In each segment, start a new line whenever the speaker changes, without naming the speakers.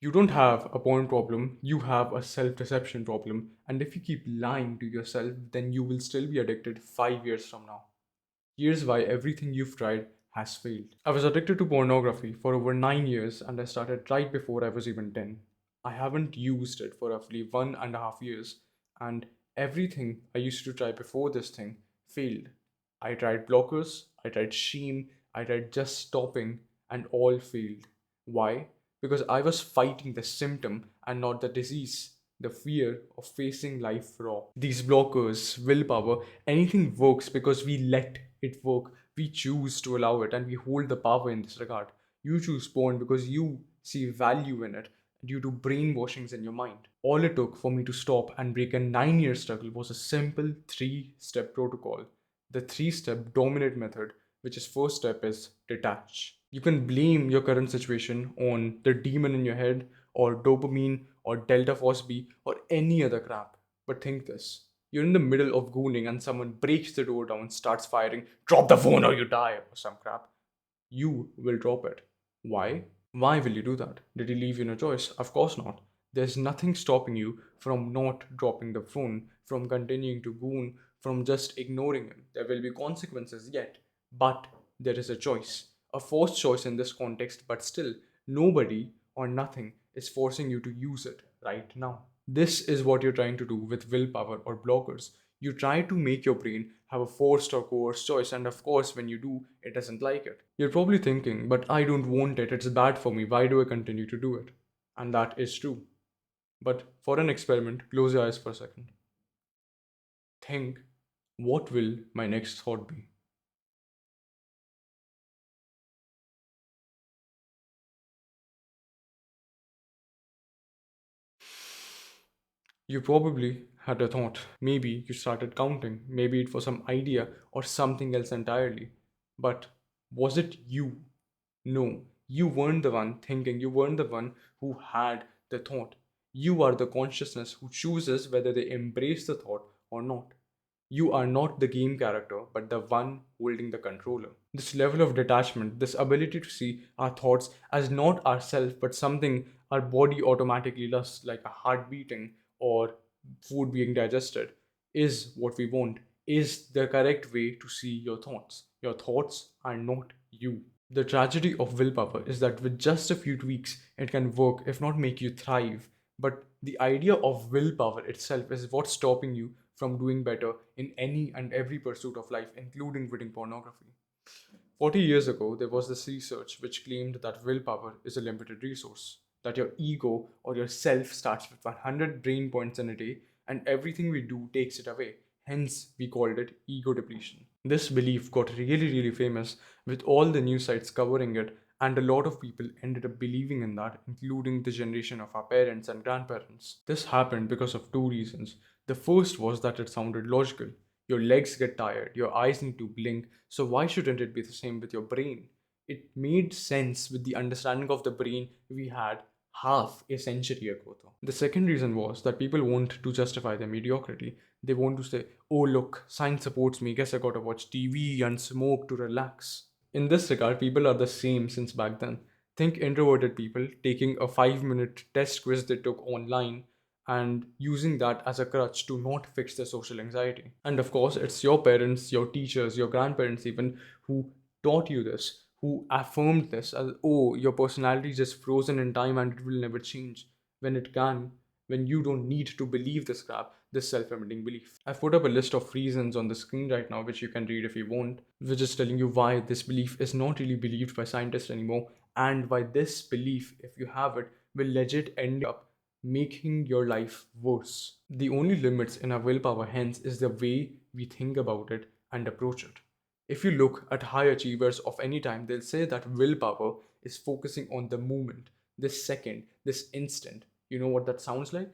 You don't have a porn problem, you have a self deception problem. And if you keep lying to yourself, then you will still be addicted 5 years from now. Here's why everything you've tried has failed. I was addicted to pornography for over 9 years and I started right before I was even 10. I haven't used it for roughly 1.5 years, and everything I used to try before this thing failed. I tried blockers, I tried shame, I tried just stopping, and all failed. Why? Because I was fighting the symptom and not the disease, the fear of facing life raw. These blockers, willpower, anything works because we let it work. We choose to allow it and we hold the power in this regard. You choose porn because you see value in it due to brainwashings in your mind. All it took for me to stop and break a 9 year struggle was a simple 3 step protocol. The 3 step dominant method, which is first step is detach. You can blame your current situation on the demon in your head or dopamine or delta force B or any other crap. But think this. You're in the middle of gooning and someone breaks the door down, starts firing, drop the phone or you die or some crap. You will drop it. Why? Why will you do that? Did he leave you no choice? Of course not. There's nothing stopping you from not dropping the phone, from continuing to goon, from just ignoring him. There will be consequences yet, but there is a choice. A forced choice in this context, but still, nobody or nothing is forcing you to use it right now. This is what you're trying to do with willpower or blockers. You try to make your brain have a forced or coerced choice, and of course, when you do, it doesn't like it. You're probably thinking, but I don't want it, it's bad for me, why do I continue to do it? And that is true. But for an experiment, close your eyes for a second. Think, what will my next thought be? You probably had a thought. Maybe you started counting. Maybe it was some idea or something else entirely. But was it you? No, you weren't the one thinking. You weren't the one who had the thought. You are the consciousness who chooses whether they embrace the thought or not. You are not the game character, but the one holding the controller. This level of detachment, this ability to see our thoughts as not ourself, but something our body automatically does, like a heart beating or food being digested, is what we want, is the correct way to see your thoughts. Your thoughts are not you. The tragedy of willpower is that with just a few tweaks, it can work, if not make you thrive. But the idea of willpower itself is what's stopping you from doing better in any and every pursuit of life, including quitting pornography. 40 years ago, there was this research which claimed that willpower is a limited resource, that your ego or your self starts with 100 brain points in a day, and everything we do takes it away. Hence, we called it ego depletion. This belief got really, really famous with all the news sites covering it, and a lot of people ended up believing in that, including the generation of our parents and grandparents. This happened because of two reasons. The first was that it sounded logical. Your legs get tired, your eyes need to blink, so why shouldn't it be the same with your brain? It made sense with the understanding of the brain we had half a century ago, though. The second reason was that people want to justify their mediocrity. They want to say, oh, look, science supports me, guess I gotta watch TV and smoke to relax. In this regard, people are the same since back then. Think introverted people taking a 5 minute test quiz they took online and using that as a crutch to not fix their social anxiety. And of course, it's your parents, your teachers, your grandparents, even who taught you this, who affirmed this as, oh, your personality is just frozen in time and it will never change. When it can, when you don't need to believe this crap, this self limiting belief. I've put up a list of reasons on the screen right now, which you can read if you want, which is telling you why this belief is not really believed by scientists anymore, and why this belief, if you have it, will legit end up making your life worse. The only limits in our willpower, hence, is the way we think about it and approach it. If you look at high achievers of any time, they'll say that willpower is focusing on the moment, this second, this instant. You know what that sounds like?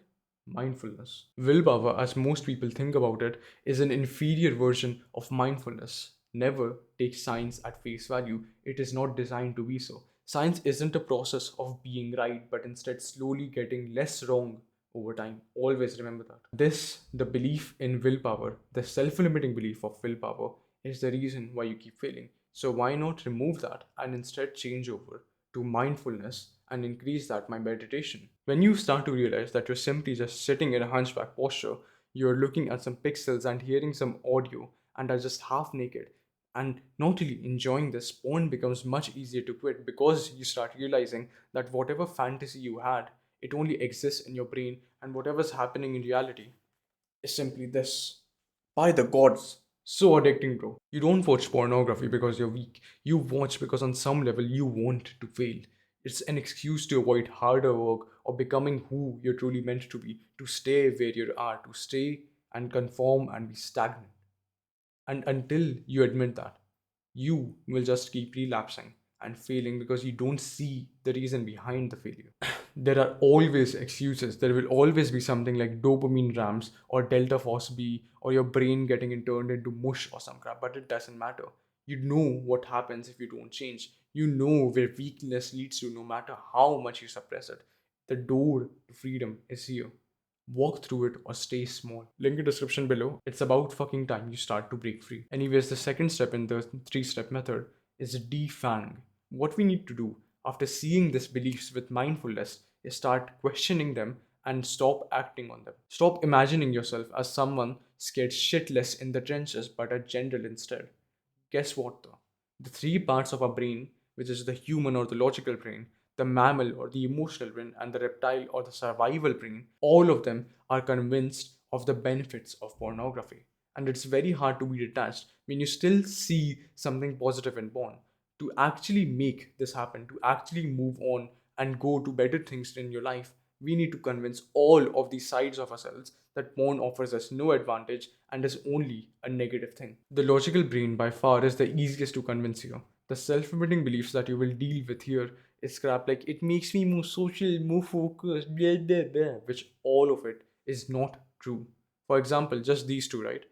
Mindfulness. Willpower, as most people think about it, is an inferior version of mindfulness. Never take science at face value. It is not designed to be so. Science isn't a process of being right, but instead slowly getting less wrong over time. Always remember that. This, the belief in willpower, the self limiting belief of willpower, is the reason why you keep failing. So, why not remove that and instead change over to mindfulness and increase that by meditation. When you start to realize that you're simply just sitting in a hunchback posture, you're looking at some pixels and hearing some audio and are just half naked and not really enjoying this, porn becomes much easier to quit because you start realizing that whatever fantasy you had, it only exists in your brain, and whatever's happening in reality is simply this. By the gods, so addicting, bro. You don't watch pornography because you're weak. You watch because on some level you want to fail. It's an excuse to avoid harder work or becoming who you're truly meant to be, to stay where you are, to stay and conform and be stagnant. And until you admit that, you will just keep relapsing and failing because you don't see the reason behind the failure. There are always excuses. There will always be something like dopamine ramps or delta force B or your brain getting turned into mush or some crap, but it doesn't matter. You know what happens if you don't change. You know where weakness leads to no matter how much you suppress it. The door to freedom is here. Walk through it or stay small. Link in description below. It's about fucking time you start to break free. Anyways, the second step in the three-step method is defang. What we need to do after seeing these beliefs with mindfulness is start questioning them and stop acting on them. Stop imagining yourself as someone scared shitless in the trenches but a general instead. Guess what though? The three parts of our brain, which is the human or the logical brain, the mammal or the emotional brain, and the reptile or the survival brain, all of them are convinced of the benefits of pornography. And it's very hard to be detached when you still see something positive in porn. To actually make this happen, to actually move on and go to better things in your life, we need to convince all of these sides of ourselves that porn offers us no advantage and is only a negative thing. The logical brain by far is the easiest to convince here. The self-limiting beliefs that you will deal with here is crap like it makes me more social, more focused, blah, blah, blah, which all of it is not true. For example, just these two, right?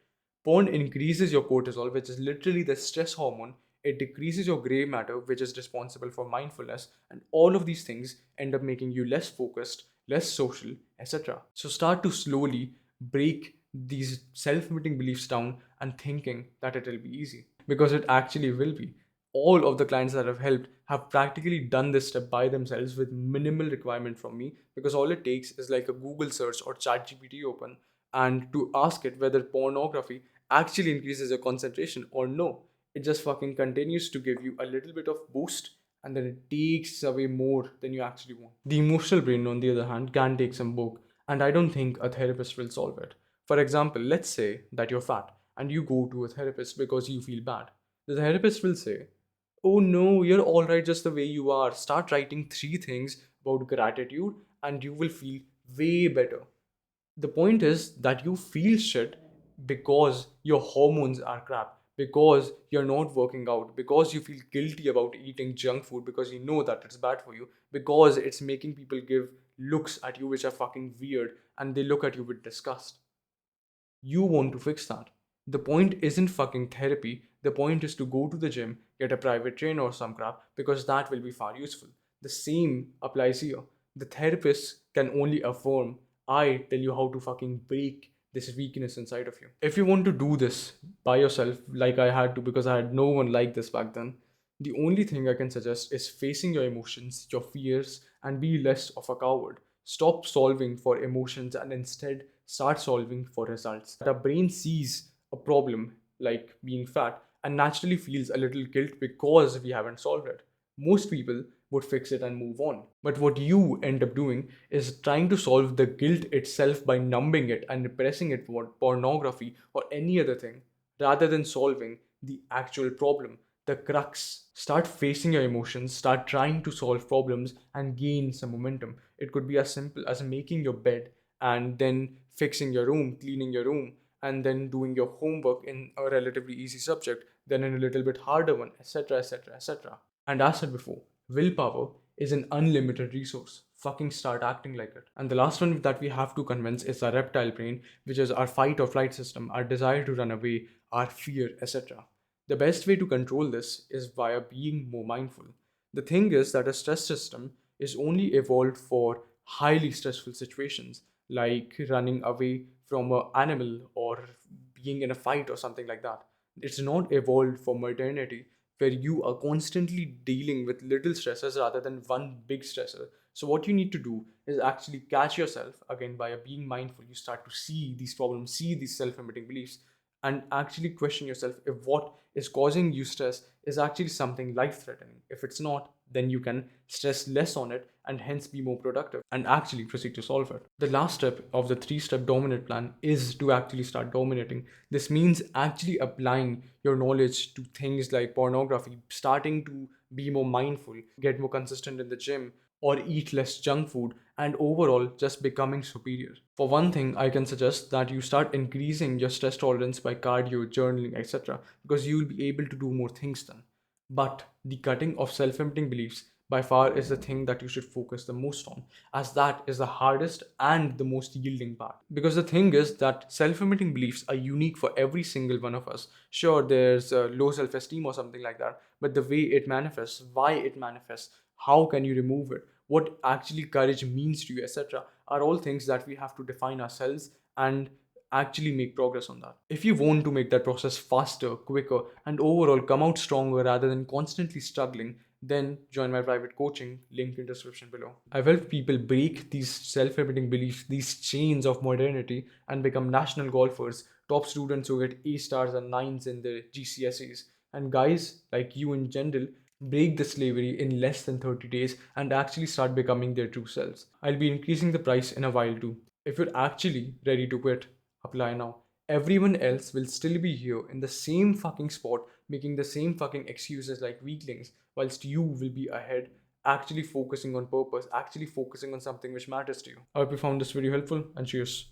Porn increases your cortisol, which is literally the stress hormone. It decreases your gray matter, which is responsible for mindfulness, and all of these things end up making you less focused, less social, etc. So start to slowly break these self-limiting beliefs down and thinking that it will be easy because it actually will be. All of the clients that I've helped have practically done this step by themselves with minimal requirement from me because all it takes is like a Google search or ChatGPT open and to ask it whether pornography actually increases your concentration or no. It just fucking continues to give you a little bit of boost and then it takes away more than you actually want. The emotional brain, on the other hand, can take some work, and I don't think a therapist will solve it. For example, let's say that you're fat and you go to a therapist because you feel bad. The therapist will say, "Oh no, you're alright just the way you are. Start writing three things about gratitude and you will feel way better." The point is that you feel shit because your hormones are crap, because you're not working out, because you feel guilty about eating junk food because you know that it's bad for you, because it's making people give looks at you which are fucking weird and they look at you with disgust. You want to fix that. The point isn't fucking therapy. The point is to go to the gym, get a private trainer or some crap, because that will be far useful. The same applies here. The therapist can only affirm. I tell you how to fucking break this weakness inside of you. If you want to do this by yourself, like I had to because I had no one like this back then, the only thing I can suggest is facing your emotions, your fears, and be less of a coward. Stop solving for emotions and instead start solving for results. The brain sees a problem like being fat and naturally feels a little guilt because we haven't solved it. Most people would fix it and move on. But what you end up doing is trying to solve the guilt itself by numbing it and repressing it for pornography or any other thing rather than solving the actual problem, the crux. Start facing your emotions, start trying to solve problems and gain some momentum. It could be as simple as making your bed and then fixing your room, cleaning your room, and then doing your homework in a relatively easy subject, then in a little bit harder one, etc., etc., etc. And as said before, willpower is an unlimited resource. Fucking start acting like it. And the last one that we have to convince is our reptile brain, which is our fight or flight system, our desire to run away, our fear, etc. The best way to control this is via being more mindful. The thing is that a stress system is only evolved for highly stressful situations like running away from an animal or being in a fight or something like that. It's not evolved for modernity where you are constantly dealing with little stressors rather than one big stressor. So what you need to do is actually catch yourself again by being mindful. You start to see these problems, see these self-limiting beliefs, and actually question yourself if what is causing you stress is actually something life threatening. If it's not, then you can stress less on it and hence be more productive and actually proceed to solve it. The last step of the 3 step dominate plan is to actually start dominating. This means actually applying your knowledge to things like pornography, starting to be more mindful, get more consistent in the gym, or eat less junk food, and overall just becoming superior. For one thing, I can suggest that you start increasing your stress tolerance by cardio, journaling, etc., because you will be able to do more things then. But the cutting of self limiting beliefs by far is the thing that you should focus the most on, as that is the hardest and the most yielding part. Because the thing is that self limiting beliefs are unique for every single one of us. Sure, there's low self esteem or something like that, but the way it manifests, why it manifests, how can you remove it, what actually courage means to you, etc., are all things that we have to define ourselves and actually make progress on that. If you want to make that process faster, quicker, and overall come out stronger rather than constantly struggling, then join my private coaching, link in description below. I've helped people break these self-limiting beliefs, these chains of modernity, and become national golfers, top students who get A stars and nines in their GCSEs, and guys like you in general break the slavery in less than 30 days and actually start becoming their true selves. I'll be increasing the price in a while too. If you're actually ready to quit, apply now. Everyone else will still be here in the same fucking spot, making the same fucking excuses like weaklings, whilst you will be ahead, actually focusing on purpose, actually focusing on something which matters to you. I hope you found this video helpful, and cheers.